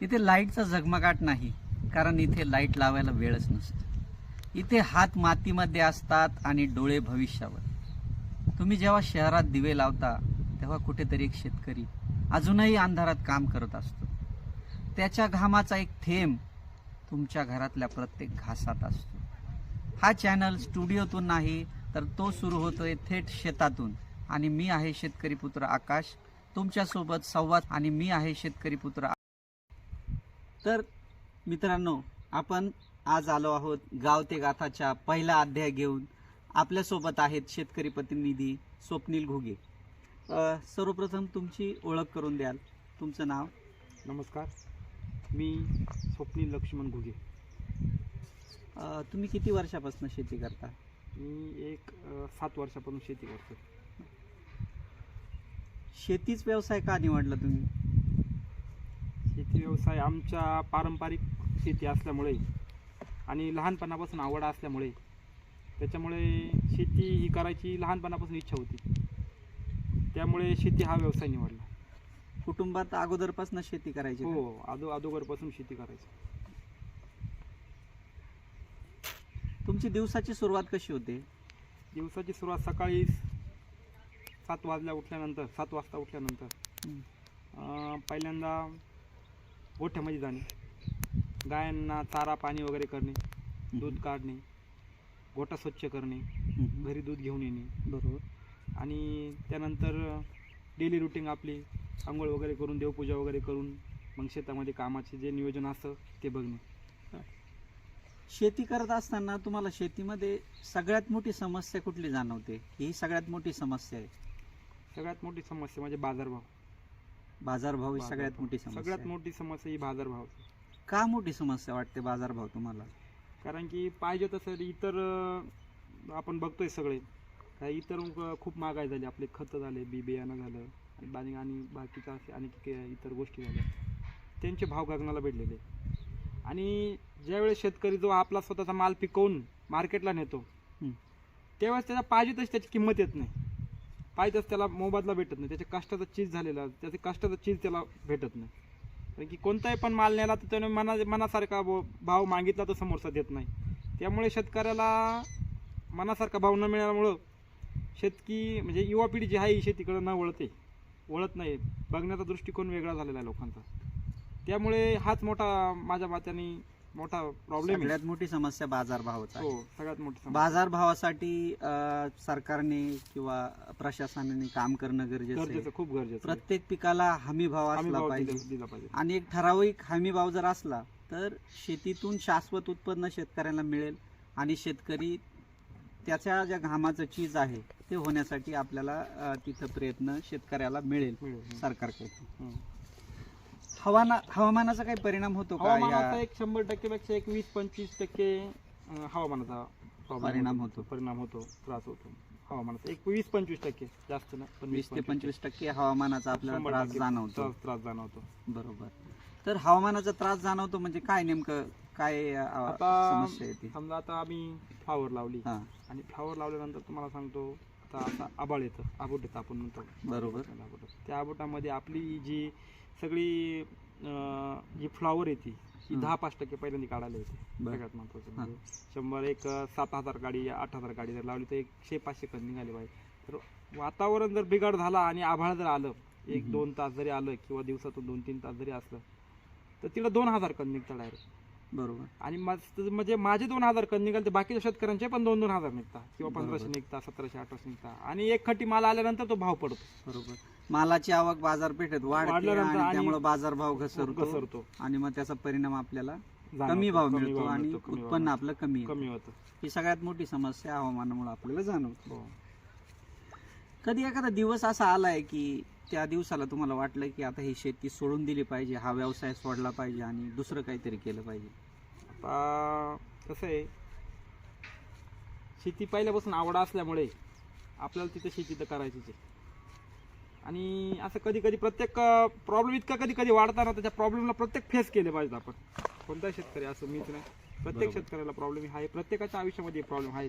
इथे लाईटचा झगमगाट नाही, कारण इथे लाईट लावायला वेळच नसतो. इथे हात मातीमध्ये असतात आणि डोळे भविष्यावर. तुम्ही जेव्हा शहरात दिवे लावता तेव्हा कुठेतरी एक शेतकरी अजूनही अंधारात काम करत असतो. त्याच्या घामाचा एक थेंब तुमच्या घरातल्या प्रत्येक घासात असतो. हा चॅनल स्टुडिओतून नाही, तर तो सुरू होतोय थेट शेतातून. आणि मी आहे शेतकरी पुत्र आकाश, तुमच्यासोबत संवाद. आणि मी आहे शेतकरी पुत्र. तर मित्रांनो, आपण आज आलो आहोत गाव ते गाथाच्या पहिला अध्याय घेऊन. आपल्यासोबत आहेत शेतकरी प्रतिनिधी स्वप्नील घुगे. सर्वप्रथम तुमची ओळख करून द्याल? तुमचं नाव? नमस्कार, मी स्वप्नील लक्ष्मण घुगे. तुम्ही किती वर्षापासून शेती करता? मी 7 वर्षापासून शेती करतो. शेतीच व्यवसाय का निवडला तुम्ही? शेती व्यवसाय आमच्या पारंपरिक शेती असल्यामुळे आणि लहानपणापासून आवड असल्यामुळे, त्याच्यामुळे शेती ही करायची लहानपणापासून इच्छा होती. त्यामुळे शेती हा व्यवसाय निवडला. कुटुंबात अगोदरपासून शेती करायची? हो, अगोदरपासून शेती करायची. तुमची दिवसाची सुरुवात कशी होते? दिवसाची सुरुवात सकाळी 7 वाजता उठल्यानंतर पहिल्यांदा गोठ्यामध्ये जाणे, गायांना चारा पाणी वगैरे करणे, दूध काढणे, गोठा स्वच्छ करणे, घरी दूध घेऊन येणे. बरोबर. आणि त्यानंतर डेली रुटीन आपली आंघोळ वगैरे करून, देवपूजा वगैरे करून, मग शेतामध्ये कामाचे जे नियोजन असतं ते बघणे. शेती करत असताना तुम्हाला शेतीमध्ये सगळ्यात मोठी समस्या कुठली जाणवते? ही सगळ्यात मोठी समस्या आहे. सगळ्यात मोठी समस्या म्हणजे बाजारभाव. बाजारभाव ही सगळ्यात मोठी समस्या सगळ्यात आहे. मोठी समस्या ही बाजारभाव. का मोठी समस्या वाटते बाजारभाव तुम्हाला? कारण की पाहिजे तसं इतर आपण बघतोय सगळे काही इतर खूप महागाई झाली. आपले खतं झाले, बियाणं झालं आणि बाकीच्या असे अनेक इतर गोष्टी झाल्या, त्यांचे भाव गगनाला भेटलेले. आणि ज्यावेळेस शेतकरी जो आपला स्वतःचा माल पिकवून मार्केटला नेतो, त्यावेळेस त्याला पाहिजे तशी त्याची किंमत येत नाही. पाहिजे तसं त्याला मोबदला भेटत नाही. त्याच्या कष्टाचा चीज झालेला, त्याच्या कष्टाचा चीज त्याला भेटत नाही. कारण की कोणताही पण माल नेला तर त्याने मनासारखा भाव मागितला तर समोरचा देत नाही. त्यामुळे शेतकऱ्याला मनासारखा भाव न मिळाल्यामुळं शेतकी म्हणजे युवा पिढी जी आहे ही शेतीकडे न वळत नाही. बघण्याचा दृष्टिकोन वेगळा झालेला आहे लोकांचा. त्यामुळे हाच माझ्या मताने मोठा प्रॉब्लेम आहे. सगळ्यात मोठी समस्या बाजारभावाचा. हो, सगळ्यात मोठी समस्या. बाजारभावासाठी सरकारने किंवा प्रशासनाने काम करणं गरजेचं आहे. खूप गरजेचं. प्रत्येक पिकाला हमी भाव असला पाहिजे. दिला पाहिजे. आणि एक ठराविक हमी भाव जर असला तर शेतीतून शाश्वत उत्पन्न शेतकऱ्यांना मिळेल. आणि शेतकरी त्याच्या ज्या घामाचं चीज आहे ते होण्यासाठी आपल्याला तिथं प्रयत्न शेतकऱ्याला मिळेल सरकारकडून. हवामानाचा काही परिणाम होतो का? हवामानाचा 100% पेक्षा 20-25% हवामानाचा परिणाम होतो, त्रास होतो हवामानाचा. 20-25%, जास्त ना, पण 20 ते 25% हवामानाचा आपल्याला त्रास जाणवतो. बरोबर. तर हवामानाचा त्रास जाणवतो म्हणजे काय नेमकं काय समस्या येते? समजा आता आम्ही फ्लावर लावली आणि फ्लावर लावल्यानंतर तुम्हाला सांगतो आता आभाळ येतं, आबोट येतं आपण म्हणतो. बरोबर. त्या आबोटामध्ये आपली जी सगळी जी फ्लावर येते ही 10-5% पहिल्यांदा काढायला येते. सगळ्यात महत्वाचं म्हणजे 7,000 गाडी 8,000 गाडी जर लावली तर 100-500 कण निघाले पाहिजे. तर वातावरण जर बिघाड झाला आणि आभाळ जर आलं, 1-2 तास जरी आलं किंवा दिवसातून 2-3 तास जरी असलं तर तिला 2,000 कण निघतात डायरेक्ट. बरोबर. आणि म्हणजे माझे 2,000 कण निघाले तर बाकीच्या शेतकऱ्यांचे पण 2,000 निघतात किंवा 1,500 निघतात, 1,700-1,800 निघतात. आणि एक खटी माल आल्यानंतर तो भाव पडतो. बरोबर. मालाची आवक बाजारपेठेत वाढते आणि त्यामुळे बाजारभाव घसरतो आणि मग त्याचा परिणाम आपल्याला कमी भाव मिळतो आणि उत्पन्न आपलं कमी होतं. ही सगळ्यात मोठी समस्या हवामानामुळे आपल्याला जाणवते. कधी एखादा दिवस असा आलाय की त्या दिवसाला तुम्हाला वाटलं की आता ही शेती सोडून दिली पाहिजे, हा व्यवसाय सोडला पाहिजे आणि दुसरं काहीतरी केलं पाहिजे? आता कसं आहे, शेती पहिल्यापासून आवड असल्यामुळे आपल्याला तिथे शेती तर करायचीच आहे. आणि असं कधी प्रत्येक प्रॉब्लेम इतका कधी वाढताना त्याच्या प्रॉब्लेमला प्रत्येक फेस केले पाहिजे आपण. कोणता शेतकरी असं मीच नाही, प्रत्येक शेतकऱ्याला प्रॉब्लेम आहे. प्रत्येकाच्या आयुष्यामध्ये प्रॉब्लेम आहे.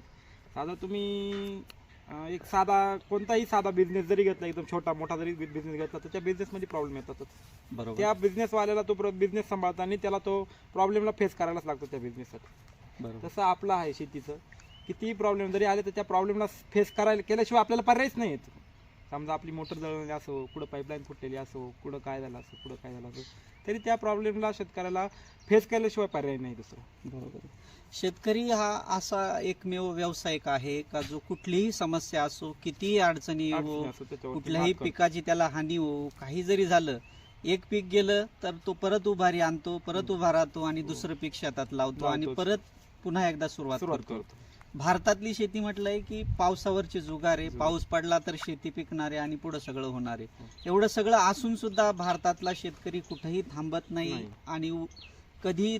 साधा तुम्ही एक साधा कोणताही साधा बिझनेस जरी घेतला, एकदम छोटा मोठा जरी बिझनेस घेतला तर त्या बिझनेसमध्ये प्रॉब्लेम येतातच. बरोबर. त्या बिझनेसवाल्याला तो बिझनेस सांभाळताना त्याला तो प्रॉब्लेमला फेस करायलाच लागतो त्या बिझनेससाठी. बरोबर. तसं आपलं आहे शेतीचं, कितीही प्रॉब्लेम जरी आले तर त्या प्रॉब्लेमला फेस केल्याशिवाय आपल्याला पर्यायच नाही येत. समजा आपली मोटर जळलेली असो, कुठं पाईपलाईन फुटलेली असो, कुठं काय झालं असो, कुठं काय झालं असो, तरी त्या प्रॉब्लेमला शेतकऱ्याला फेस केल्याशिवाय पर्याय नाही दुसरं. बरोबर. शेतकरी हा असा एकमेव व्यावसायिक आहे का जो कुठलीही समस्या असो, कितीही अडचणी हो, अडचणी असो त्याच्यावरती कुठल्याही मात करतो. पिकाची त्याला हानी हो, काही जरी झालं, एक पीक गेलं तर तो परत उभारी आणतो, परत उभा राहतो आणि दुसरं पीक शेतात लावतो आणि लावतोच. परत पुन्हा एकदा सुरुवात करतो. भारतातली शेती म्हटलंय की पावसावरची जुगार आहे. पाऊस पडला तर शेती पिकणार आहे आणि पुढे सगळं होणार आहे. एवढं सगळं असून सुद्धा भारतातला शेतकरी कुठेही थांबत नाही आणि कधीही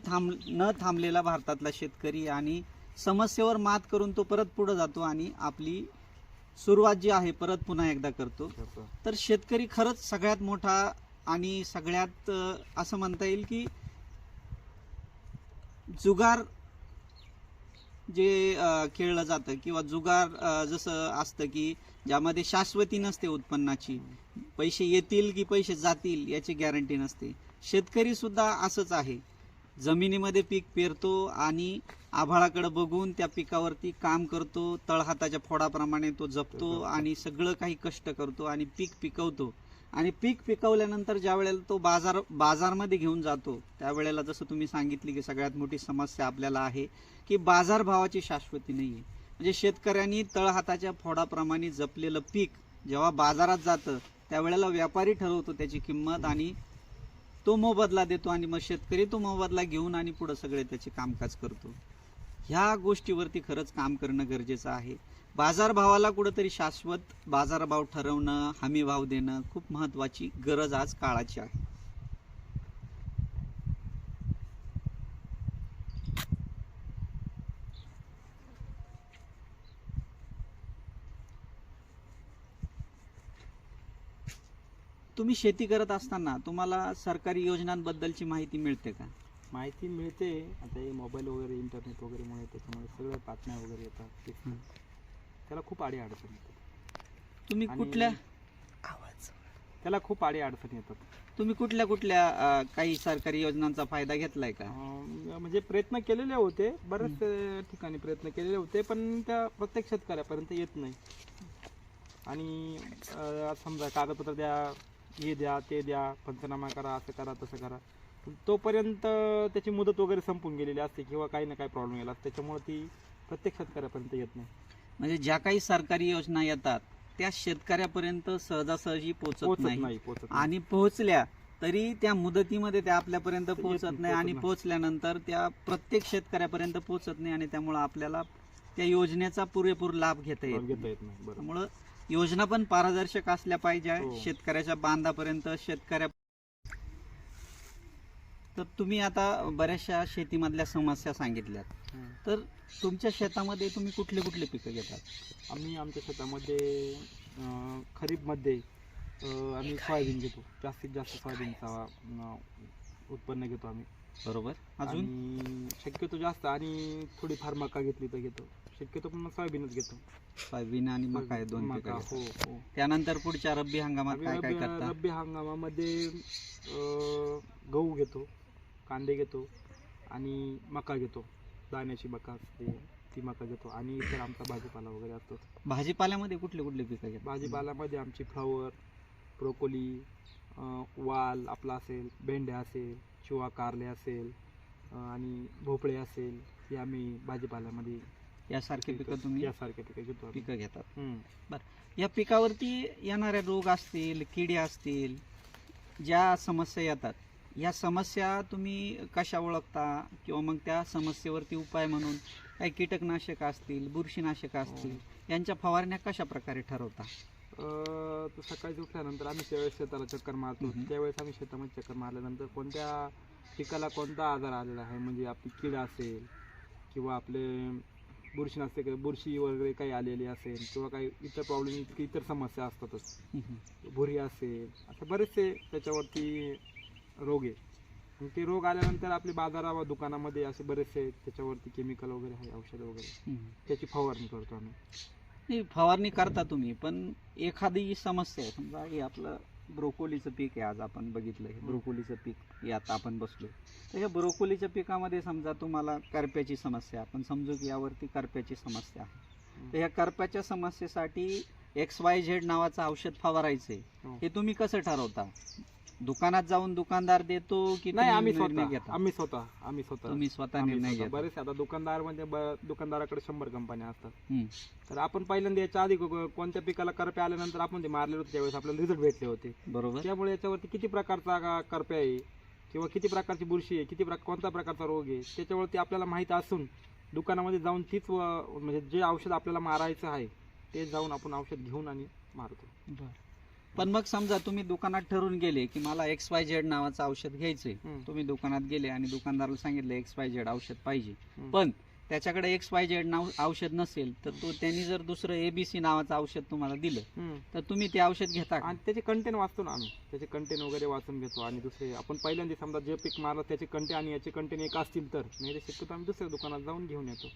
न थांबलेला भारतातला शेतकरी आणि समस्येवर मात करून तो परत पुढे जातो आणि आपली सुरुवात जी आहे परत पुन्हा एकदा करतो. तर शेतकरी खरंच सगळ्यात मोठा आणि सगळ्यात असं म्हणता येईल की जुगार जे खेळलं जातं किंवा जुगार जसं असतं की ज्यामध्ये शाश्वती नसते उत्पन्नाची, पैसे येतील की पैसे जातील याची गॅरंटी नसते. शेतकरी सुद्धा असंच आहे. जमिनीमध्ये पीक पेरतो आणि आभाळाकडे बघून त्या पिकावरती काम करतो, तळहाताच्या फोडाप्रमाणे तो जपतो आणि सगळं काही कष्ट करतो आणि पीक पिकवतो. आणि पीक पिकवल्यानंतर ज्या वेळेला तो बाजारमध्ये घेऊन जातो त्यावेळेला जसं तुम्ही सांगितली की सगळ्यात मोठी समस्या आपल्याला आहे की बाजारभावाची शाश्वती नाही आहे. म्हणजे शेतकऱ्यांनी तळहाताच्या फोडाप्रमाणे जपलेलं पीक जेव्हा बाजारात जातं त्यावेळेला व्यापारी ठरवतो त्याची किंमत आणि तो मोबदला देतो आणि मग शेतकरी तो मोबदला घेऊन आणि पुढे सगळे त्याचे कामकाज करतो. ह्या गोष्टीवरती खरंच काम करणं गरजेचं आहे. बाजारभावाला कुठंतरी शाश्वत बाजारभाव ठरवणं, हमी भाव देणं खूप महत्त्वाची गरज आज काळाची आहे. तुम्ही शेती करत असताना तुम्हाला सरकारी योजनांबद्दलची माहिती मिळते का? माहिती मिळते. आता हे मोबाईल वगैरे इंटरनेट वगैरेमुळे त्याच्यामुळे सगळं बातम्या वगैरे येतात. त्याला खूप अडचणी येतात. तुम्ही त्याला खूप अडचणी येतात. तुम्ही कुठल्या काही सरकारी योजनांचा फायदा घेतलाय का? म्हणजे प्रयत्न केलेले होते, बरेच ठिकाणी प्रयत्न केलेले होते, पण त्या प्रत्येक शेतकऱ्यापर्यंत येत नाही. आणि समजा कागदपत्र द्या, हे द्या, ते द्या, पंचनामा करा, असं करा, तसं करा, तोपर्यंत त्याची मुदत वगैरे संपून गेलेली असते किंवा काही ना काही प्रॉब्लेम गेला, त्याच्यामुळे ती प्रत्येक शेतकऱ्यापर्यंत येत नाही. म्हणजे ज्या काही सरकारी योजना येतात त्या शेतकऱ्यापर्यंत सहजासहजी पोहोचत नाही आणि पोहोचल्या तरी त्या मुदतीमध्ये त्या आपल्यापर्यंत पोहोचत नाही आणि पोहोचल्यानंतर त्या प्रत्येक शेतकऱ्यापर्यंत पोहोचत नाही आणि त्यामुळे आपल्याला त्या योजनेचा पुरेपूर लाभ घेता येत नाही. त्यामुळं योजना पण पारदर्शक असल्या पाहिजे शेतकऱ्याच्या बांधापर्यंत तर तुम्ही आता बऱ्याचशा शेतीमधल्या समस्या सांगितल्यात, तर तुमच्या शेतामध्ये तुम्ही कुठले कुठले पिकं घेतात? आम्ही आमच्या शेतामध्ये खरीपमध्ये आम्ही सोयाबीन घेतो. जास्तीत जास्त सोयाबीनचा उत्पन्न घेतो आम्ही. बरोबर. अजून शक्यतो जास्त आणि थोडीफार मका घेतली तर घेतो. शक्यतो पण सोयाबीनच घेतो. सोयाबीन आणि मका हे दोन पिकं हो घेतात. हो. त्यानंतर पुढच्या रब्बी हंगामात काय काय करता? रब्बी हंगामामध्ये गहू घेतो, कांदे घेतो आणि मका घेतो. दाण्याची मका असते ती मका घेतो आणि इतर आमचा भाजीपाला वगैरे असतो. भाजीपाल्यामध्ये कुठले कुठले पिकं घेतात? भाजीपाल्यामध्ये आमची फ्लावर, ब्रोकोली, वाल आपला असेल, भेंड्या असेल, शिवा कारले असेल आणि भोपळे असेल, हे आम्ही भाजीपाल्यामध्ये यासारखे पिकं तुम्ही पिकं घेतात. बरं, या पिकावरती येणारे रोग असतील, किडे असतील, ज्या समस्या येतात, या समस्या तुम्ही कशा ओळखता किंवा मग त्या समस्येवरती उपाय म्हणून काही कीटकनाशक असतील, बुरशीनाशक असतील, यांच्या फवारण्या कशा प्रकारे ठरवता? सकाळी उठल्यानंतर आम्ही त्यावेळेस शेताला चक्कर मारतो. त्यावेळेस आम्ही शेतामध्ये चक्कर मारल्यानंतर कोणत्या पिकाला कोणता आजार आलेला आहे, म्हणजे आपली कीड असेल किंवा आपले बुरशी वगैरे काही आलेली असेल किंवा काही इतर प्रॉब्लेम, इतर समस्या असतातच, भुरी असेल, असे बरेचसे त्याच्यावरती रोग आहे. ते रोग आल्यानंतर आपले बाजारावर दुकानामध्ये असे बरेचसे त्याच्यावरती केमिकल वगैरे आहे, औषधं वगैरे, त्याची फवारणी करतो आम्ही. नाही, फवारणी करता तुम्ही, पण एखादी समस्या आहे. समजा हे आपलं ब्रोकोलीचं पीक आहे, आज आपण बघितलं हे ब्रोकोलीचं पीक, हे आता आपण बसलोय. तर ह्या ब्रोकोलीच्या पिकामध्ये समजा तुम्हाला करप्याची समस्या, आपण समजू की यावरती करप्याची समस्या आहे. तर ह्या करप्याच्या समस्येसाठी XYZ नावाचं औषध फवारायचंय, हो. हे तुम्ही कसं ठरवता? दुकानात जाऊन दुकानदार देतो की नाही, आम्ही तुम्ही निर्णय स्वतः घेता? आम्ही स्वतः तुम्ही स्वतः आम्ही निर्णय स्वतः. घेता. बरेच आता दुकानदार म्हणजे दुकानदाराकडे 100 कंपन्या असतात. हम्म. तर आपण पहिल्यांदा याच्या आधी कोणत्या पिकाला करपे आल्यानंतर आपण ते मारले होते त्यावेळेस आपल्याला रिझल्ट भेटले होते. बरोबर. त्यामुळे याच्यावरती किती प्रकारचा करपे आहे किंवा किती प्रकारची बुरशी आहे, कोणत्या प्रकारचा रोग आहे, त्याच्यावरती आपल्याला माहीत असून दुकानामध्ये जाऊन म्हणजे जे औषध आपल्याला मारायचं आहे ते जाऊन आपण औषध घेऊन आणि मारतो. बरं. पण मग समजा तुम्ही दुकानात ठरवून गेले की मला XYZ नावाचं औषध घ्यायचंय, तुम्ही दुकानात गेले आणि दुकानदाराला सांगितलं XYZ औषध पाहिजे, पण त्याच्याकडे XYZ औषध नसेल, तर त्यांनी जर दुसरं ABC नावाचं औषध तुम्हाला दिलं, तर तुम्ही ते औषध घेता का? आणि त्याचे कंटेन वाचतो ना आम्ही, त्याचे कंटेन वगैरे वाचून घेतो. आणि दुसरे आपण पहिल्यांदा समजा जे पीक मारलं त्याचे कंटेन आणि याचे कंटेन एक असतील तर, नाही तर शक्यतो आम्ही दुसऱ्या दुकानात जाऊन घेऊन येतो.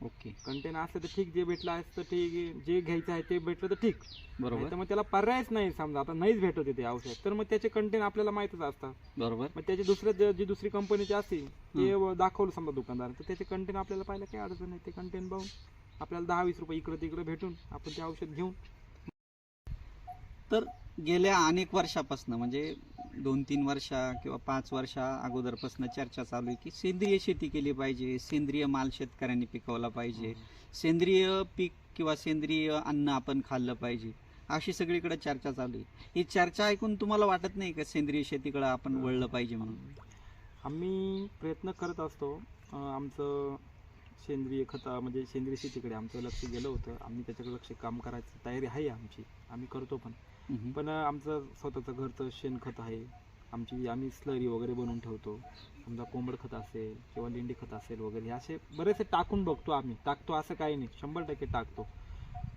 ओके, कंटेन असलं तर ठीक, जे भेटलं असतं ठीक, जे घ्यायचं आहे ते भेटलं तर ठीक. बरोबर. तर मग त्याला पर्यायच नाही, समजा आता नाहीच भेटत होते ते औषध, तर मग त्याचे कंटेन आपल्याला माहितच असतात. बरोबर. मग त्याचे जी दुसरी कंपनीचे असतील ते दाखवलं समजा दुकानदार, तर त्याचे कंटेन आपल्याला पाहिलं काही अडचण नाही. ते कंटेन पाहून आपल्याला 10-20 रुपये इकडे तिकडे भेटून आपण ते औषध घेऊन. तर गेल्या अनेक वर्षापासून, म्हणजे 2-3 वर्षा किंवा 5 वर्षा अगोदरपासून चर्चा चालू आहे की सेंद्रिय शेती केली पाहिजे, सेंद्रिय माल शेतकऱ्यांनी पिकवला पाहिजे, सेंद्रिय पीक किंवा सेंद्रिय अन्न आपण खाल्लं पाहिजे, अशी सगळीकडे चर्चा चालू आहे. ही चर्चा ऐकून तुम्हाला वाटत नाही का सेंद्रिय शेतीकडे आपण वळलं पाहिजे म्हणून? आम्ही प्रयत्न करत असतो. आमचं सेंद्रिय म्हणजे सेंद्रिय शेतीकडे आमचं लक्ष गेलं होतं. आम्ही त्याच्याकडे काम करायची तयारी आहे आमची, आम्ही करतो पण. पण आमचं स्वतःचं घरचं शेणखत आहे, आम्ही स्लरी वगैरे बनवून ठेवतो. समजा कोंबड खत असेल किंवा लेंडी खत असेल वगैरे, असे बरेचसे टाकून बघतो आम्ही. टाकतो असं काही नाही, 100% टाकतो,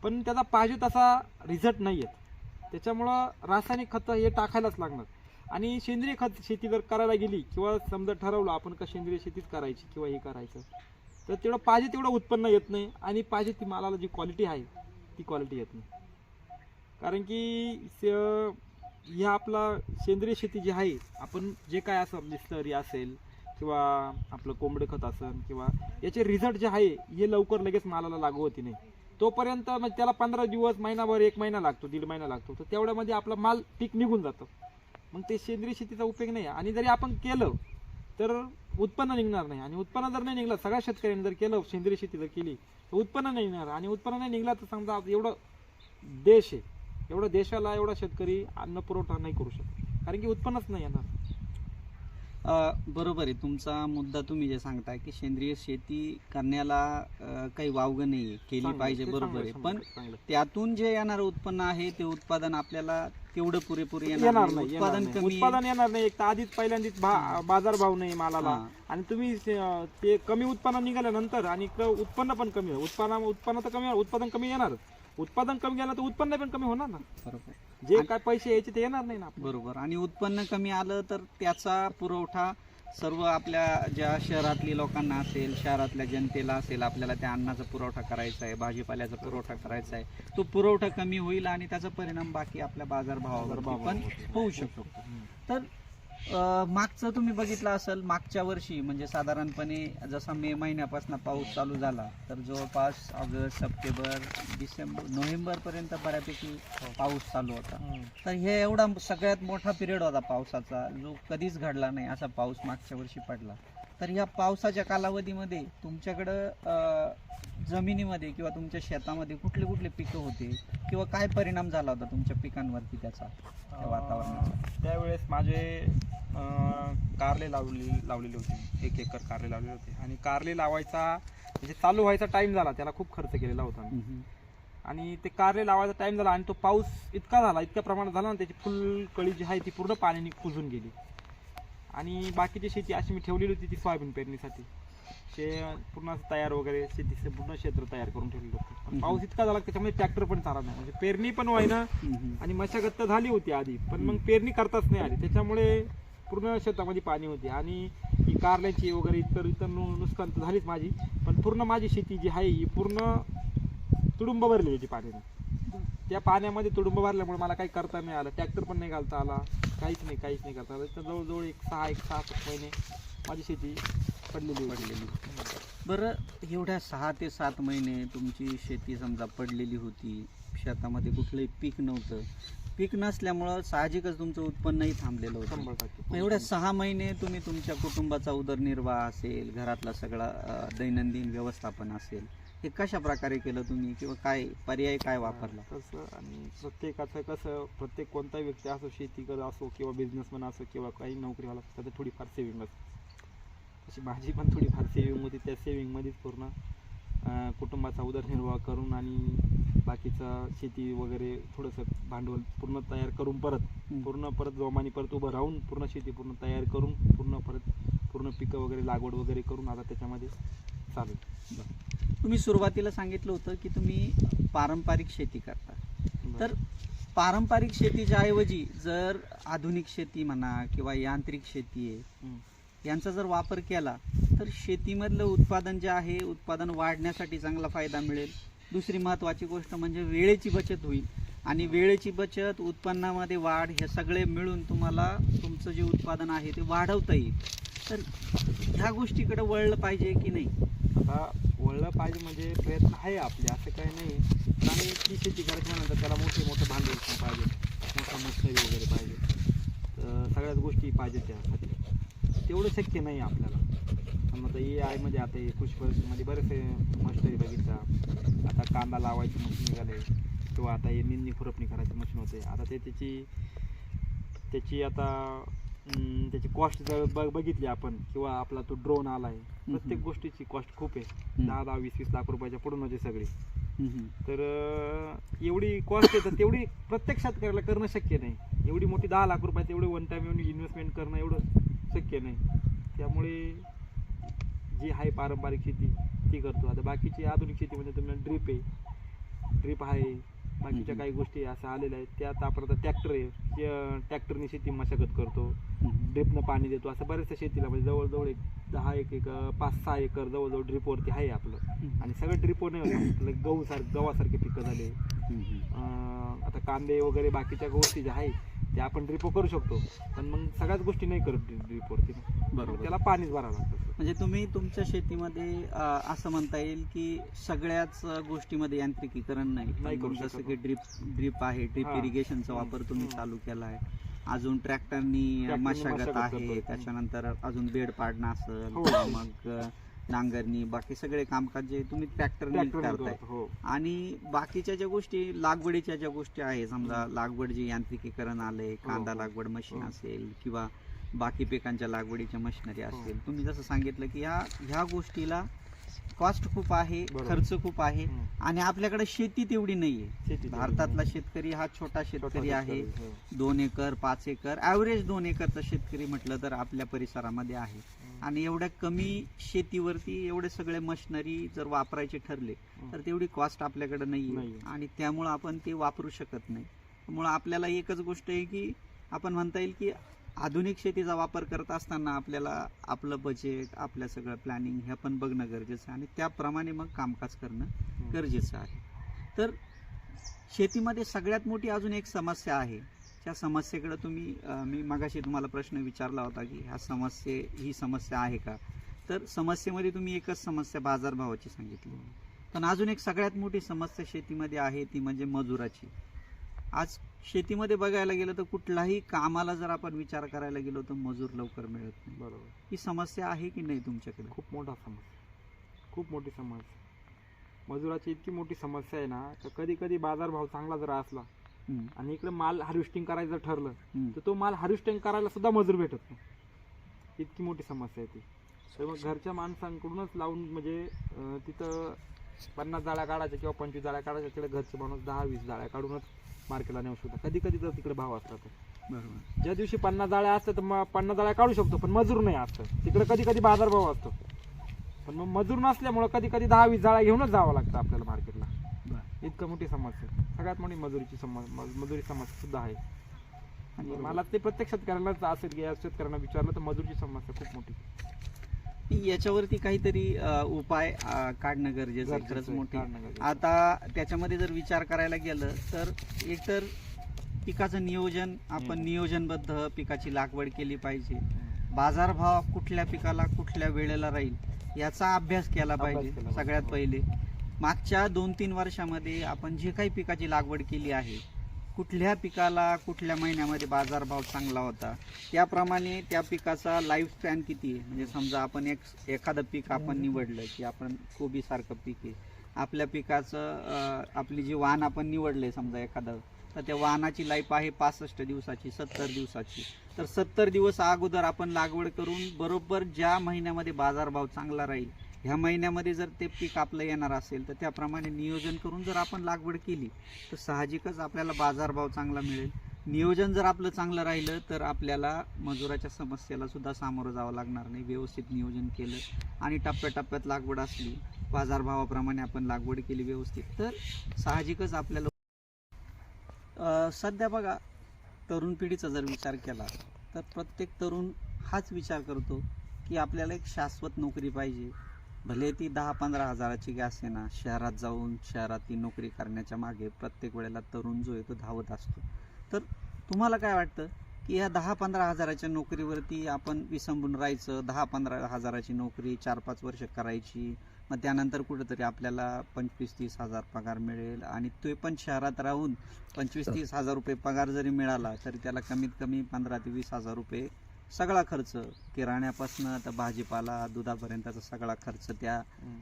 पण त्याचा पाहिजे तसा रिझल्ट नाही येत. त्याच्यामुळं रासायनिक खतं हे टाकायलाच लागणार. आणि सेंद्रिय खत शेती जर करायला गेली किंवा समजा ठरवलं आपण का सेंद्रिय शेतीच करायची किंवा हे करायचं, तर तेवढं पाहिजे तेवढं उत्पन्न येत नाही आणि पाहिजे ती मालाला जी क्वालिटी आहे ती क्वालिटी येत नाही. कारण की ह्या आपला सेंद्रिय शेती जी आहे, आपण जे काय असं स्लरी असेल किंवा आपलं कोंबडे खत असेल किंवा याचे रिझल्ट जे आहे हे लवकर लगेच मालाला लागू होती नाही. तोपर्यंत म्हणजे त्याला 15 दिवस, महिनाभर, 1 महिना लागतो, 1.5 महिना लागतो. तर तेवढ्यामध्ये आपला माल पीक निघून जातं. मग ते सेंद्रिय शेतीचा उपयोग नाही. आणि जरी आपण केलं तर उत्पन्न निघणार नाही. आणि उत्पन्न जर नाही निघलं, सगळ्या शेतकऱ्यांनी जर केलं, सेंद्रिय शेती जर केली, तर उत्पन्न नाही निघणार. आणि उत्पन्न नाही निघला तर समजा एवढं देश आहे, एवढं देशाला एवढा शेतकरी अन्न पुरवठा नाही करू शकत, कारण की उत्पन्नच नाही येणार. बरोबर आहे तुमचा मुद्दा. तुम्ही जे सांगताय की सेंद्रिय शेती करण्याला काही वावगं नाही, केली पाहिजे, बरोबर आहे. पण त्यातून जे येणारं उत्पन्न आहे ते उत्पादन आपल्याला तेवढं पुरेपूर येणार नाही. उत्पादन येणार नाही. एक तर आधीच पहिल्यांदाच बाजारभाव नाही मालाला, आणि तुम्ही ते कमी उत्पन्न निघाल्यानंतर आणि उत्पन्न पण कमी, उत्पन्न तर कमी, उत्पादन कमी येणार. उत्पादन कमी गेलं तर उत्पन्न पण कमी होणार ना. बरोबर. जे काय पैसे यायचे ते येणार नाही ना. बरोबर. आणि उत्पन्न कमी आलं तर त्याचा पुरवठा सर्व आपल्या ज्या शहरातली लोकांना असेल, शहरातल्या जनतेला असेल, आपल्याला त्या अन्नाचा पुरवठा करायचा आहे, भाजीपाल्याचा पुरवठा करायचा आहे, तो पुरवठा कमी होईल आणि त्याचा परिणाम बाकी आपल्या बाजारभावावर पण होऊ शकतो. तर मागचं तुम्ही बघितलं असेल, मागच्या वर्षी म्हणजे साधारणपणे जसा मे महिन्यापासून पाऊस चालू झाला, तर जवळपास ऑगस्ट, सप्टेंबर, डिसेंबर, नोव्हेंबर पर्यंत बऱ्यापैकी पाऊस चालू होता. तर हे एवढा सगळ्यात मोठा पिरियड होता पावसाचा, जो कधीच घडला नाही असा पाऊस मागच्या वर्षी पडला. तर ह्या पावसाच्या कालावधीमध्ये तुमच्याकडं जमिनीमध्ये किंवा तुमच्या शेतामध्ये कुठले कुठले पिकं होते किंवा काय परिणाम झाला होता तुमच्या पिकांवरती त्याचा, वातावरणाचा? त्यावेळेस माझे कारले लावलेले होते, 1 एकर कारले लावलेले होते. आणि कारले लावायचा म्हणजे चालू व्हायचा टाइम झाला, त्याला खूप खर्च केलेला होता. आणि ते कारले लावायचा टाइम झाला आणि तो पाऊस इतक्या प्रमाणात झाला ना, त्याची फुलकळी जी आहे ती पूर्ण पाण्याने कुजून गेली. आणि बाकीची शेती अशी मी ठेवलेली होती ती सोयाबीन पेरणीसाठी, पूर्ण तयार वगैरे शेतीचं पूर्ण क्षेत्र तयार करून ठेवलेलं होतं. पाऊस इतका झाला त्याच्यामुळे ट्रॅक्टर पण चालला नाही, म्हणजे पेरणी पण व्हायना. आणि मशागत तर झाली होती आधी, पण मग पेरणी करताच नाही आली. त्याच्यामुळे पूर्ण शेतामध्ये पाणी होते. आणि ही कारल्याची वगैरे इतर नुकसान तर झालीच माझी, पण पूर्ण माझी शेती जी आहे ही पूर्ण तुडुंब भरली याची पाण्याने. त्या पाण्यामध्ये तुडुंब भरल्यामुळे मला काही करता नाही आलं, ट्रॅक्टर पण नाही घालता आला, काहीच नाही करता आलं. तर जवळजवळ एक 6-7 महिने माझी शेती पडलेली. बरं, एवढ्या 6 ते 7 महिने तुमची शेती समजा पडलेली होती, शेतामध्ये कुठलंही पीक नव्हतं. पीक नसल्यामुळं साहजिकच तुमचं उत्पन्नही थांबलेलं होतं. 100%. मग एवढ्या 6 महिने तुम्ही तुमच्या कुटुंबाचा उदरनिर्वाह असेल, घरातला सगळा दैनंदिन व्यवस्थापन असेल, हे कशा प्रकारे केलं तुम्ही, किंवा काय पर्याय काय वापरला? कसं, आणि प्रत्येकाचं कसं, प्रत्येक कोणता व्यक्ती असो, शेती करत असो किंवा बिझनेसमॅन असो किंवा काही नोकरीवाला, त्याचं थोडीफार सेविंग असते. तशी माझी पण थोडीफार सेविंग होती. त्या सेविंगमध्येच पूर्ण कुटुंबाचा उदरनिर्वाह करून आणि बाकीचं शेती वगैरे थोडंसं भांडवल पूर्ण तयार करून परत जोमाने परत उभं राहून पूर्ण शेती पूर्ण तयार करून पूर्ण पिकं वगैरे लागवड वगैरे करून आता त्याच्यामध्ये चालू. तुम्ही सुरुवातीला सांगितलं होतं की तुम्ही पारंपरिक शेती करता. तर पारंपरिक शेतीच्या ऐवजी जर आधुनिक शेती म्हणा किंवा यांत्रिक शेती आहे, यांचा जर वापर केला तर शेतीमधलं उत्पादन जे आहे, उत्पादन वाढण्यासाठी चांगला फायदा मिळेल. दुसरी महत्त्वाची गोष्ट म्हणजे वेळेची बचत होईल, आणि वेळेची बचत, उत्पन्नामध्ये वाढ, हे सगळे मिळून तुम्हाला तुमचं जे उत्पादन आहे ते वाढवता येईल. तर ह्या गोष्टीकडे वळलं पाहिजे की नाही? आता वळलं पाहिजे म्हणजे प्रयत्न आहे आपले, असं काही नाही. आणि ती शेती करायची म्हणून त्याला मोठं भांडवल पण पाहिजे, मोठा मशिनरी वगैरे पाहिजे, तर सगळ्याच गोष्टी पाहिजे त्यासाठी. तेवढं शक्य नाही आपल्याला. पण आता AI मध्ये आता हे कृषी परिषदेमध्ये बरेचसे मशिनरी बघितल्या. आता कांदा लावायची मशीन निघाले, किंवा आता हे निंदणी खुरपणी करायची मशीन होते. आता ते त्याची कॉस्ट जर बघितली आपण, किंवा आपला तो ड्रोन आला आहे, प्रत्येक गोष्टीची कॉस्ट खूप आहे. 10-10, 20-20 लाख रुपयाच्या पुढून होते सगळी. तर एवढी कॉस्ट आहे, तर तेवढी प्रत्येक शेतकऱ्याला करणं शक्य नाही. एवढी मोठी 10 लाख रुपयाची एवढी वन टाइम इन्व्हेस्टमेंट करणं एवढं शक्य नाही. त्यामुळे जी आहे पारंपरिक शेती ती करतो. आता बाकीची आधुनिक शेतीमध्ये तुम्ही ड्रीप आहे, बाकीच्या काही गोष्टी अशा आलेल्या आहेत. त्यात आपण आता ट्रॅक्टर आहे, ट्रॅक्टरने शेती मशागत करतो, ड्रीपनं पाणी देतो. असं बऱ्याचशा शेतीला म्हणजे जवळजवळ 5-6 एकर जवळजवळ ड्रीपवरती आहे आपलं. आणि सगळं ड्रीपवर नाही होतं. आपलं गव्हासारखे पिकं झाले, आता कांदे वगैरे बाकीच्या गोष्टी ज्या आहे त्या आपण ड्रिपो करू शकतो. पण मग सगळ्याच गोष्टी नाही करत ड्रिपवरती. बरोबर, त्याला पाणीच भरावं लागतं. म्हणजे तुम्ही तुमच्या शेतीमध्ये असं म्हणता येईल की सगळ्याच गोष्टीमध्ये यांत्रिकीकरण नाही करू, जसं की ड्रीप आहे, ड्रीप इरिगेशनचा वापर तुम्ही चालू केला आहे. अजून ट्रॅक्टरनी मशागत आहे, त्याच्यानंतर अजून बेड पाडणं असेल, मग नांगरणी, बाकी सगळे कामकाज जे तुम्ही ट्रॅक्टरने करताय. आणि बाकीच्या ज्या गोष्टी, लागवडीच्या ज्या गोष्टी आहे, समजा लागवड जे यांत्रिकीकरण आलंय, कांदा लागवड मशीन असेल किंवा बाकी पिकांच्या लागवडीच्या मशिनरी असेल, तुम्ही जसं सांगितलं की ह्या गोष्टीला कॉस्ट खूप आहे, खर्च खूप आहे, आणि आपल्याकडे शेती तेवढी नाहीये. भारतातला शेतकरी हा छोटा शेतकरी आहे. 2 एकर 5 एकर ॲव्हरेज 2 एकरचा शेतकरी म्हटलं तर आपल्या परिसरामध्ये आहे. आणि एवढ्या कमी शेतीवरती एवढे सगळे मशिनरी जर वापरायचे ठरले तर तेवढी कॉस्ट आपल्याकडे नाही, आणि त्यामुळं आपण ते वापरू शकत नाही. त्यामुळं आपल्याला एकच गोष्ट आहे की आपण म्हणता येईल की आधुनिक शेतीचा वापर करत असताना आपल्याला आपलं बजेट, आपलं सगळं प्लॅनिंग हे पण बघणं गरजेचं आहे, आणि त्याप्रमाणे मग कामकाज करणं गरजेचं आहे. तर शेतीमध्ये सगळ्यात मोठी अजून एक समस्या आहे. त्या समस्येकडे तुम्ही, मी मगाशी तुम्हाला प्रश्न विचारला होता की ही समस्या आहे का, तर समस्येमध्ये तुम्ही एकच समस्या बाजारभावाची सांगितली. पण अजून एक सगळ्यात मोठी समस्या शेतीमध्ये आहे, ती म्हणजे मजुराची. आज शेतीमध्ये बघायला गेलं तर कुठलाही कामाला जर आपण विचार करायला गेलो तर मजूर लवकर मिळत नाही. बरोबर. ही समस्या आहे की नाही तुमच्याकडे? खूप मोठी समस्या. मजुराची इतकी मोठी समस्या आहे ना, तर कधी बाजारभाव चांगला जर असला आणि इकडे माल हार्वेस्टिंग करायचं ठरलं तर तो माल हार्वेस्टिंग करायला सुद्धा मजूर भेटत नाही. इतकी मोठी समस्या आहे ती. तर मग घरच्या माणसांकडूनच लावून, म्हणजे तिथं 50 जाळ्या काढायच्या किंवा 25 जाळ्या काढायच्या, तिकडे घरचे माणूस 10-20 जाळ्या काढूनच मार्केटला नेऊ शकतो. कधी तर तिकडे भाव असतात. बरोबर. ज्या दिवशी 50 जाळ्या असतात तर मग 50 जाळ्या काढू शकतो, पण मजूर नाही असतं तिकडे. कधी बाजारभाव असतो, पण मग मजूर नसल्यामुळं कधी 10-20 जाळ्या घेऊनच जावं लागतं आपल्याला मार्केटला. इतकं मोठी समस्या, सगळ्यात मोठी मजुरी समस्या सुद्धा आहे. आणि मला ते प्रत्येक शेतकऱ्यांनाच असेल की या शेतकऱ्यांना विचारलं तर मजुरीची समस्या खूप मोठी. याच्यावरती काहीतरी उपाय काढणं गरजेचं आहे, खरंच मोठे. आता त्याच्यामध्ये जर विचार करायला गेलं तर एकतर पिकाचं नियोजन, आपण नियोजनबद्ध पिकाची लागवड केली पाहिजे. बाजारभाव कुठल्या पिकाला कुठल्या वेळेला राहील याचा अभ्यास केला पाहिजे सगळ्यात पहिले. मागच्या 2-3 वर्षामध्ये आपण जे काही पिकाची लागवड केली आहे, कुठल्या पिकाला कुठल्या महिन्यामध्ये बाजारभाव चांगला होता, त्याप्रमाणे त्या पिकाचा लाईफ स्पॅन किती आहे. म्हणजे समजा आपण एखादं पीक आपण निवडलं की आपण कोबीसारखं पीक आहे, आपल्या पिकाचं आपली जी वाण आपण निवडले समजा एखादं, तर त्या वाहनाची लाईफ आहे 65 दिवसाची, 70 दिवसाची. तर 70 दिवस अगोदर आपण लागवड करून बरोबर ज्या महिन्यामध्ये बाजारभाव चांगला राहील ह्या महिन्यामध्ये जर ते पीक आपलं येणार असेल तर त्याप्रमाणे नियोजन करून जर आपण लागवड केली तर साहजिकच आपल्याला बाजारभाव चांगला मिळेल. नियोजन जर आपलं चांगलं राहिलं तर आपल्याला मजुराच्या समस्येला सुद्धा सामोरं जावं लागणार नाही. व्यवस्थित नियोजन केलं आणि टप्प्याटप्प्यात लागवड असली, बाजारभावाप्रमाणे आपण लागवड केली व्यवस्थित, तर साहजिकच आपल्याला सध्या बघा तरुण पिढीचा जर विचार केला तर प्रत्येक तरुण हाच विचार करतो की आपल्याला एक शाश्वत नोकरी पाहिजे. भले ती 10-15 हजाराची की असे ना, शहरात जाऊन शहरात ती नोकरी करण्याच्या मागे प्रत्येक वेळेला तरुण जो आहे तो धावत असतो. तर तुम्हाला काय वाटतं की या 10-15 हजाराच्या नोकरीवरती आपण विसंबून राहायचं, 10-15 हजाराची नोकरी 4-5 वर्ष करायची, मग त्यानंतर कुठेतरी आपल्याला 25-30 हजार पगार मिळेल आणि ते पण शहरात राहून 25-30 हजार रुपये पगार जरी मिळाला तरी त्याला कमीत कमी 15 ते 20 हजार रुपये सगळा खर्च, किराण्यापासून तर भाजीपाला दुधापर्यंतचा सगळा खर्च त्या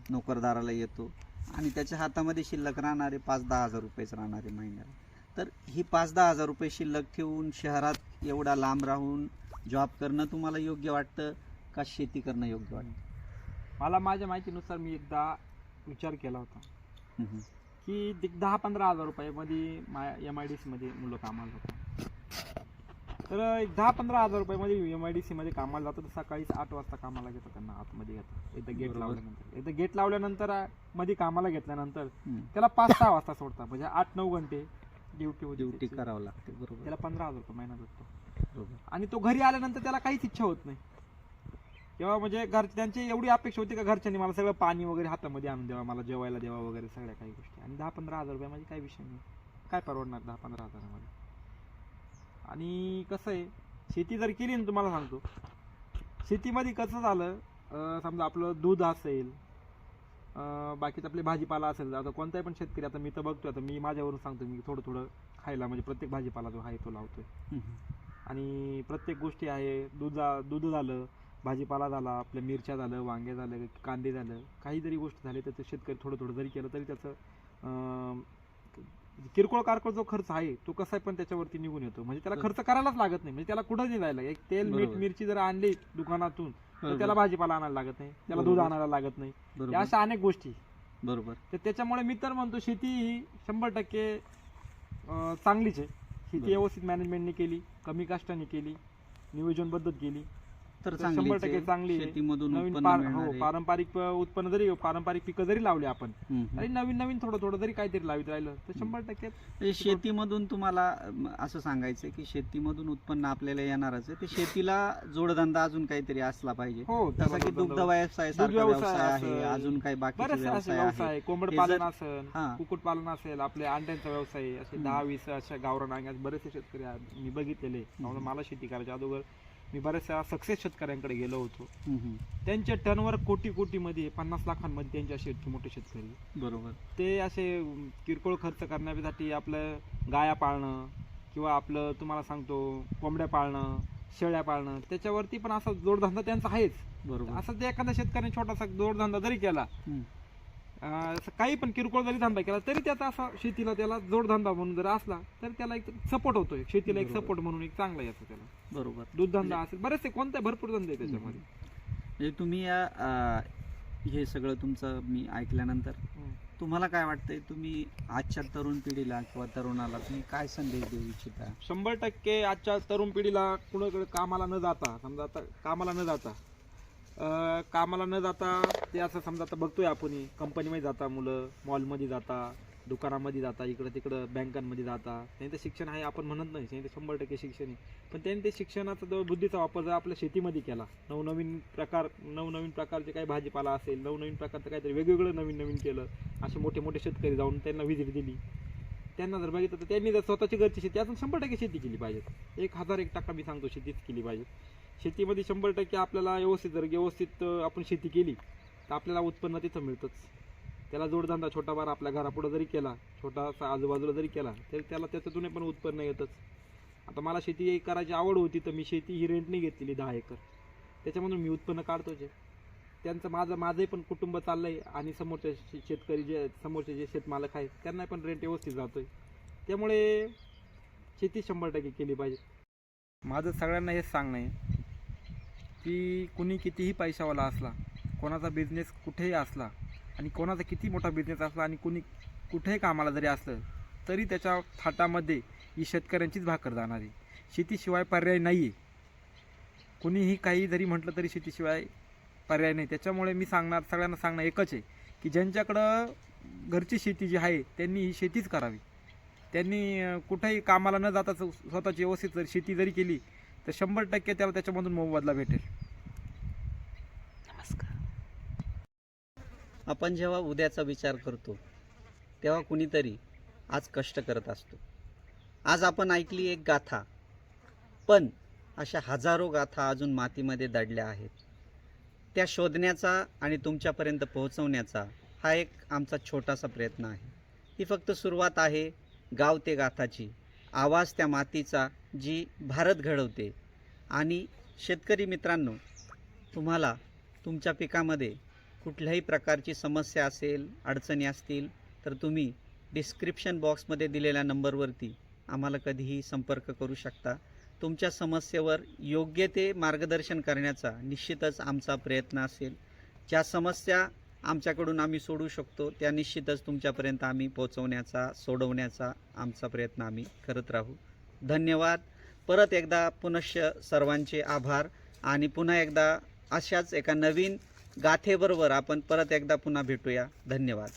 नोकरदाराला येतो आणि त्याच्या हातामध्ये शिल्लक राहणारे 5-10 हजार रुपयेच राहणारे महिन्याला. तर ही 5-10 हजार रुपये शिल्लक ठेवून शहरात एवढा लांब राहून जॉब करणं तुम्हाला योग्य वाटतं का शेती करणं योग्य वाटतं? मला माझ्या माहितीनुसार मी एकदा विचार केला होता की 10-15 हजार रुपयामध्ये MIDC मध्ये मुलं कामाला जातात. तर 10-15 हजार रुपयामध्ये MIDC मध्ये कामाला जातात, सकाळी 8 वाजता कामाला घेतात, त्यांना आतमध्ये घेतात. एकदा गेट लावल्यानंतर मध्ये कामाला घेतल्यानंतर त्याला 5-6 वाजता सोडतात, म्हणजे 8-9 घंटे ड्युटी करावं लागते. बरोबर. त्याला 15 हजार रुपये महिना भेटतो. आणि तो घरी आल्यानंतर त्याला काहीच इच्छा होत नाही. तेव्हा म्हणजे त्यांची एवढी अपेक्षा होती का घरच्यांनी मला सगळं पाणी वगैरे हातामध्ये आणून द्यावा, मला जेवायला द्यावा वगैरे सगळ्या काही गोष्टी. आणि 10-15 हजार रुपयामध्ये काही विषय नाही, काय परवडणार 10-15 हजारामध्ये. आणि कसं आहे, शेती जर केली ना, तुम्हाला सांगतो शेतीमध्ये कसं झालं, समजा आपलं दूध असेल, बाकीचं आपले भाजीपाला असेल, आता कोणताही पण शेतकरी, आता मी तर बघतोय, आता मी माझ्यावरून सांगतो, मी थोडं थोडं खायला म्हणजे प्रत्येक भाजीपाला जो आहे तो लावतोय. आणि प्रत्येक गोष्टी आहे, दूध झालं, भाजीपाला झाला, आपल्या मिरच्या झालं, वांगे झालं, कांदे झालं, काही जरी गोष्ट झाली त्याचं शेतकरी थोडं थोडं जरी केलं तरी त्याचं किरकोळ कारकोळ जो खर्च आहे तो कसा पण त्याच्यावरती निघून येतो. म्हणजे त्याला खर्च करायलाच लागत नाही, म्हणजे त्याला कुठं नाही जायला. एक तेल मीठ मिरची जर आणली दुकानातून तर त्याला भाजीपाला आणायला लागत नाही, त्याला दूध आणायला लागत नाही, या अशा अनेक गोष्टी. बरोबर. तर त्याच्यामुळे मी तर म्हणतो शेती ही 100% चांगलीच आहे. शेती व्यवस्थित मॅनेजमेंटने केली, कमी कष्टाने केली, नियोजनबद्ध केली तर 100% चांगली आहे. शेतीमधून पारंपरिक उत्पन्न जरी, पारंपरिक पिकं जरी लावली आपण, तरी नवीन नवीन थोडं थोडं जरी काहीतरी लावित राहिलं तर 100% शेतीमधून तुम्हाला असं सांगायचं की शेतीमधून उत्पन्न आपल्याला येणारच आहे, ते शेतीला जोडधंदा अजून काहीतरी असला पाहिजे. हो, जसं की दुग्ध व्यवसाय आहे, अजून काही बाकीचे व्यवसाय, कोंबड पालन असेल, कुक्कुट पालन असेल, आपले अंड्यांचा व्यवसाय, असे 10-20 अशा गावरान बरेचसे शेतकरी आहेत मी बघितलेले. मला शेती करायच्या अगोदर मी बऱ्याचशा सक्सेस शेतकऱ्यांकडे गेलो होतो. त्यांचे टर्नवर कोटी-कोटीमध्ये 50 लाखांमध्ये त्यांचे असे मोठे शेतकरी. बरोबर. ते असे किरकोळ खर्च करण्यासाठी आपलं गाया पाळणं किंवा आपलं तुम्हाला सांगतो कोंबड्या पाळणं, शेळ्या पाळणं, त्याच्यावरती पण असा जोडधंदा त्यांचा आहेच. बरोबर. असं ते एखाद्या शेतकऱ्याने छोटासा जोडधंदा जरी केला, काही पण किरकोळ जरी धंदा केला तरी त्याचा असा शेतीला त्याला जोडधंदा म्हणून जर असला तर त्याला एक सपोर्ट होतोय, शेतीला एक सपोर्ट म्हणून एक चांगला येतो त्याला. बरोबर. दूध धंदा असेल, बरेचसे कोणते भरपूर धंदे आहे त्याच्यामध्ये. म्हणजे तुम्ही हे सगळं तुमचं मी ऐकल्यानंतर तुम्हाला काय वाटतंय, तुम्ही आजच्या तरुण पिढीला किंवा तरुणाला तुम्ही काय संदेश देऊ इच्छिता? 100% आजच्या तरुण पिढीला कुणाकडे कामाला न जाता, समजा आता कामाला न जाता ते असं समजा आता बघतोय आपण कंपनीमध्ये जाता, मुलं मॉलमध्ये जाता, दुकानामध्ये जाता, इकडं तिकडं बँकांमध्ये जाता, त्यांचं शिक्षण आहे आपण म्हणत नाही, त्यांचं 100% शिक्षण आहे, पण त्यांनी ते शिक्षणाचा जो बुद्धीचा वापर जर आपल्या शेतीमध्ये केला, नवनवीन प्रकारचे काही भाजीपाला असेल, नवनवीन प्रकारचं काहीतरी वेगवेगळं नवीन केलं, असे मोठे मोठे शेतकरी जाऊन त्यांना व्हिजिट दिली, त्यांना जर बघितलं तर त्यांनी जर स्वतःची घरची शेती अजून 100% शेती केली पाहिजे. 1001% मी सांगतो शेतीच केली पाहिजे. शेतीमध्ये 100% आपल्याला व्यवस्थित आपण शेती केली तर आपल्याला उत्पन्न तिथं मिळतंच. त्याला जोडधंदा छोटाफार आपल्या घरापुढं जरी केला, छोटासा आजूबाजूला जरी केला तरी त्याला त्याच्यातून पण उत्पन्न येतंच. आता मला शेती करायची आवड होती तर मी शेती ही रेंटने घेतलेली 10 एकर, त्याच्यामधून मी उत्पन्न काढतोच आहे. त्यांचं माझंही पण कुटुंब चाललं आहे आणि समोरचे शेतकरी समोरचे जे शेतमालक आहेत त्यांना पण रेंट व्यवस्थित जातो आहे. त्यामुळे शेती 100% केली पाहिजे. माझं सगळ्यांना हेच सांगणं आहे की कुणी कितीही पैशावाला असला, कोणाचा बिझनेस कुठेही असला आणि कोणाचा किती मोठा बिझनेस असला आणि कुणी कुठेही कामाला जरी असलं तरी त्याच्या थाटामध्ये ही शेतकऱ्यांचीच भाकर जाणार आहे. शेतीशिवाय पर्याय नाही आहे. कुणीही काही जरी म्हटलं तरी शेतीशिवाय पर्याय नाही. त्याच्यामुळे मी सगळ्यांना सांगणं एकच आहे की ज्यांच्याकडं घरची शेती जी आहे त्यांनी ही शेतीच करावी. त्यांनी कुठेही कामाला न जाता स्वतःची व्यवस्थित जर शेती जरी केली तर 100% त्याला त्याच्यामधून मोबदला भेटेल. आपण जेव्हा उद्याचा विचार करतो तेव्हा कुणीतरी आज कष्ट करत असतो. आज आपण ऐकली एक गाथा, पण अशा हजारो गाथा अजून मातीमध्ये दडल्या आहेत. त्या शोधण्याचा आणि तुमच्यापर्यंत पोहोचवण्याचा हा एक आमचा छोटासा प्रयत्न आहे. ही फक्त सुरुवात आहे गाव ते गाथाची, आवाज त्या मातीचा जी भारत घडवते. आणि शेतकरी मित्रांनो, तुम्हाला तुमच्या पिकामध्ये कुठल्याही प्रकारची समस्या असेल, अडचणी असतील तर तुम्ही डिस्क्रिप्शन बॉक्समध्ये दिलेल्या नंबरवरती आम्हाला कधीही संपर्क करू शकता. तुमच्या समस्येवर योग्य ते मार्गदर्शन करण्याचा निश्चितच आमचा प्रयत्न असेल. ज्या समस्या आमच्याकडून आम्ही सोडवू शकतो त्या निश्चितच तुमच्यापर्यंत आम्ही पोहोचवण्याचा, सोडवण्याचा आमचा प्रयत्न आम्ही करत राहू. धन्यवाद. परत एकदा पुनश्च सर्वांचे आभार आणि पुन्हा एकदा अशाच एका नवीन गाथेबरोबर आपण परत एकदा पुन्हा भेटूया. धन्यवाद.